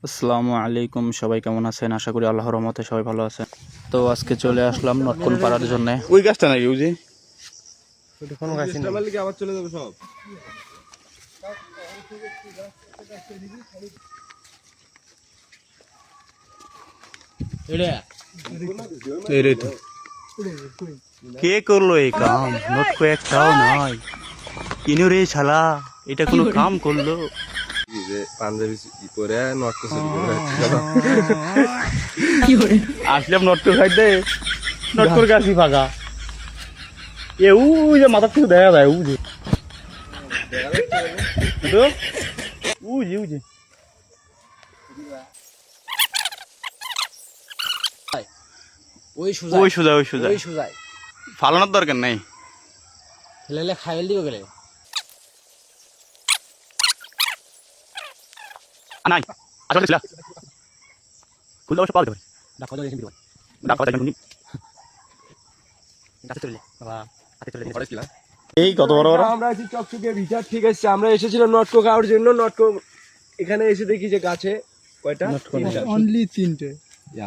আসসালামু আলাইকুম, সবাই কেমন আছেন? আশা করি আল্লাহর রহমতে সবাই ভালো আছেন। তো আজকে চলে আসলাম নটকুন পাড়ার জন্য। ওই গাছটা নাকি ওই যে কোনো গাছ নেই। আবার চলে যাবে সব। কে করলো এই কাম? নটকু একটাও নাই। কিনু রে শালা, এটা কোনো কাম করলো? পাঞ্জাবি পরে নট আসলাম নটকু খাইতে, নটকুর গাছই ফাঁকা। এ ওই যে মাথার থেকে দেখা যায়, ওই যে ওই যে ওই যে ওই ওই সোজা ওই সোজা। ওই সুজাই ফালানোর দরকার নাই। হেলে খাইল দিব গেলে নাই আসলে ছিল ফুল অবশ্য পাওয়া যাবে। ডাক কত দিন দিবা ডাক কথা শুনি। গাছে চলে বাবা হাতে চলে দিন এই কত বড় বড় আমরা আছি চকচকে ভিটার, ঠিক আছে। আমরা এসেছিলাম নটকো খাওয়ার জন্য। নটকো এখানে এসে দেখি যে গাছে কয়টা অনলি 3টে।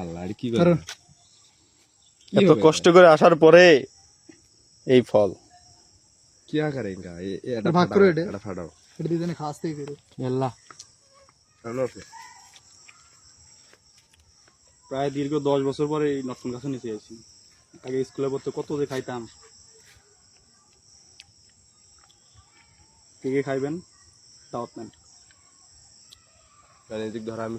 আল্লাহ আর কি কারণ এত কষ্ট করে আসার পরে এই ফল। কি করে ইনকা এটা ভাগ করো, এটা ফাটাও এটা দিয়ে দেন খাস থেকে করো। আল্লাহ প্রায় দীর্ঘ 10 বছর পরে এই নতুন গাছে নিচে আছি। আগে স্কুলে পড়তে কত যে খাইতাম। কে কে খাইবেন দাওয়াত নেন। রাজনৈতিক ধরা আমি